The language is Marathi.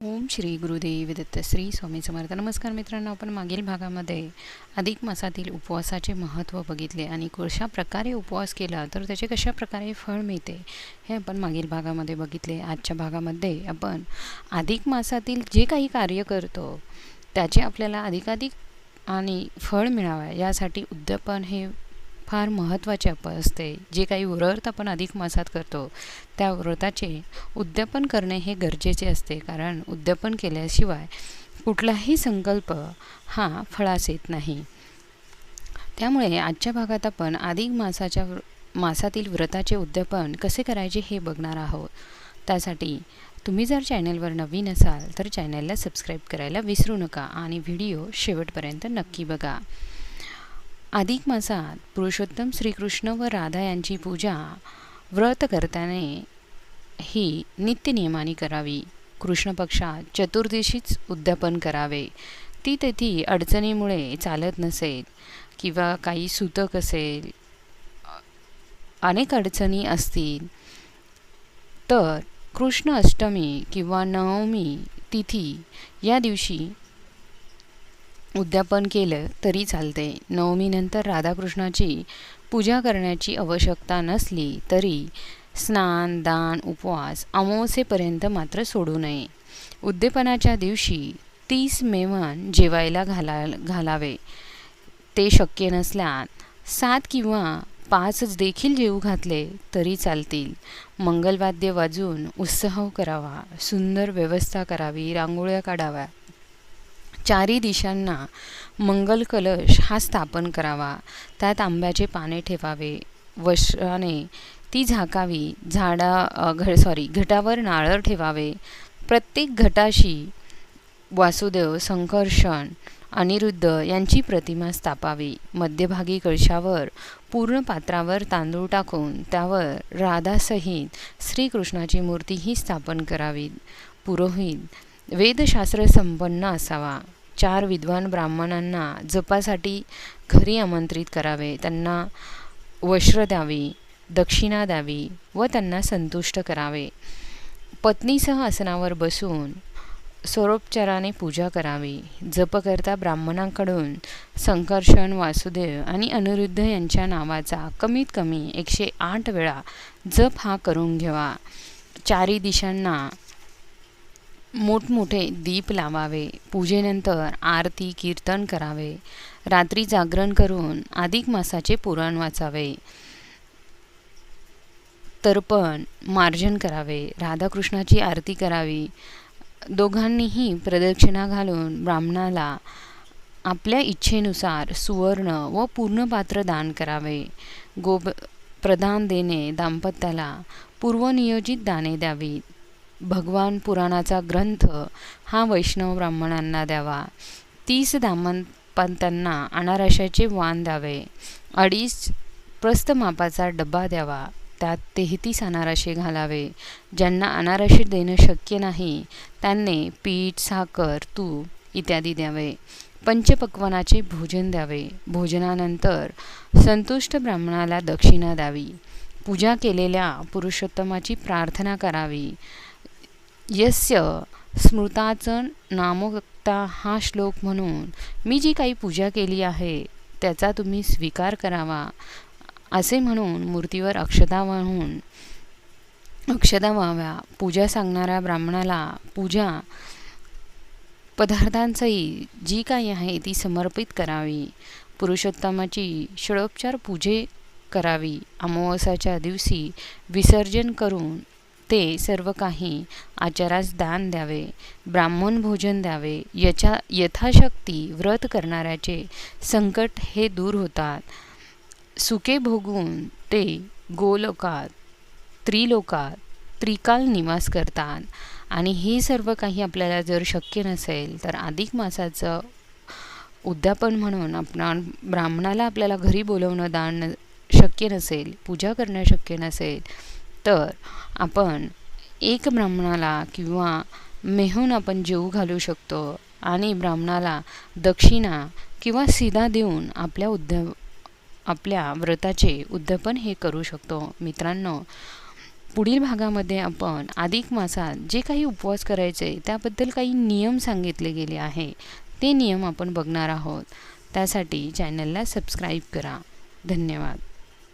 ओम श्री गुरुदेव दत्त श्री स्वामी समर्थ. नमस्कार मित्रांनो, आपण मागील भागामध्ये अधिक मासातील उपवासाचे महत्त्व बघितले आणि कशा प्रकारे उपवास केला तर त्याचे कशा प्रकारे फळ मिळते हे आपण मागील भागामध्ये बघितले. आजच्या भागामध्ये आपण अधिक मासातील जे काही कार्य करतो त्याचे आपल्याला अधिकाधिक आणि फळ मिळावे यासाठी उद्यापन हे फार महत्त्वाचे असते. जे काही व्रत आपण अधिक मासात करतो त्या व्रताचे उद्यापन करणे हे गरजेचे असते, कारण उद्यापन केल्याशिवाय कुठलाही संकल्प हा फळास येत नाही. त्यामुळे आजच्या भागात आपण अधिक मासातील व्रताचे उद्यापन कसे करायचे हे बघणार आहोत. त्यासाठी तुम्ही जर चॅनलवर नवीन असाल तर चॅनलला सबस्क्राईब करायला विसरू नका आणि व्हिडिओ शेवटपर्यंत नक्की बघा. अधिक मासात पुरुषोत्तम श्रीकृष्ण व राधा यांची पूजा व्रत करताना ही नित्यनियमाने करावी. कृष्ण पक्षात चतुर्दशीच उद्यापन करावे. ती तिथी अडचणीमुळे चालत नसेल किंवा काही सूतक असेल, अनेक अडचणी असतील तर कृष्ण अष्टमी किंवा नवमी तिथी या दिवशी उद्यापन केलं तरी चालते. नवमीनंतर राधाकृष्णाची पूजा करण्याची आवश्यकता नसली तरी स्नान, दान, उपवास अमावास्येपर्यंत मात्र सोडू नये. उद्यापनाच्या दिवशी 30 मेमन जेवायला घालावे. ते शक्य नसल्यास 7 किंवा 5 देखील जेवू घातले तरी चालतील. मंगलवाद्य वाजून उत्सव करावा. सुंदर व्यवस्था करावी. रांगोळ्या काढाव्या. चारी दिशांना मंगल कलश हा स्थापन करावा. त्यात आंब्याचे पाने ठेवावे. वस्त्राने ती झाकावी. घटावर नारळ ठेवावे. प्रत्येक घटाशी वासुदेव, संकर्षण, अनिरुद्ध यांची प्रतिमा स्थापावी. मध्यभागी कळशावर पूर्ण पात्रावर तांदूळ टाकून त्यावर राधासहित श्रीकृष्णाची मूर्तीही स्थापन करावी. पुरोहित वेदशास्त्र संपन्न असावा. 4 विद्वान ब्राह्मणांना जपासाठी घरी आमंत्रित करावे. त्यांना वस्त्र द्यावी, दक्षिणा द्यावी व त्यांना संतुष्ट करावे. पत्नीसह आसनावर बसून स्वरोपचाराने पूजा करावी. जपकर्ता ब्राह्मणांकडून संकर्षण, वासुदेव आणि अनिरुद्ध यांच्या नावाचा कमीत कमी 108 वेळा जप हा करून घ्यावा. चारी दिशांना मोठमोठे दीप लावावे. पूजेनंतर आरती, कीर्तन करावे. रात्री जागरण करून अधिक मासाचे पुराण वाचावे. तर्पण, मार्जन करावे. राधाकृष्णाची आरती करावी. दोघांनीही प्रदक्षिणा घालून ब्राह्मणाला आपल्या इच्छेनुसार सुवर्ण व पूर्ण पात्र दान करावे. प्रदान देणे दाम्पत्याला पूर्वनियोजित दाने द्यावीत. भगवान पुराणाचा ग्रंथ हा वैष्णव ब्राह्मणांना द्यावा. 30 दाम्पत्यांना अनारशाचे वाण द्यावे. 2.5 प्रस्थ मापाचा डबा द्यावा. त्यात 33 अनारसे घालावे. ज्यांना अनारसे देणं शक्य नाही त्यांनी पीठ, साखर, तूप इत्यादी द्यावे. पंचपक्वानाचे भोजन द्यावे. भोजनानंतर संतुष्ट ब्राह्मणाला दक्षिणा द्यावी. पूजा केलेल्या पुरुषोत्तमाची प्रार्थना करावी. यस्य स्मृताचं नामोक्ता हा श्लोक म्हणून मी जी काही पूजा केली आहे त्याचा तुम्ही स्वीकार करावा असे म्हणून मूर्तीवर अक्षता व्हाव्या. पूजा सांगणाऱ्या ब्राह्मणाला पूजा पदार्थांसही जी काही आहे ती समर्पित करावी. पुरुषोत्तमाची षोडोपचार पूजे करावी. अमावास्याच्या दिवशी विसर्जन करून ते सर्व काही आचारास दान द्यावे. ब्राह्मण भोजन द्यावे. यथाशक्ती व्रत करणाऱ्याचे संकट हे दूर होतात. सुखे भोगून ते गोलोकात, त्रिलोकात त्रिकाल निवास करतात. आणि हे सर्व काही आपल्याला जर शक्य नसेल तर अधिक मासाचं उद्यापन म्हणून ब्राह्मणाला आपल्याला घरी बोलवणं दान शक्य नसेल, पूजा करणं शक्य नसेल तर आपण एक ब्राह्मणाला किंवा मेहून आपण जेवू घालू शकतो आणि ब्राह्मणाला दक्षिणा किंवा सिदा देऊन आपल्या व्रताचे उद्यापन हे करू शकतो. मित्रांनो, पुढील भागामध्ये आपण अधिक मासात जे काही उपवास करायचे त्याबद्दल काही नियम सांगितले गेले आहे, ते नियम आपण बघणार आहोत. त्यासाठी चॅनलला सबस्क्राईब करा. धन्यवाद.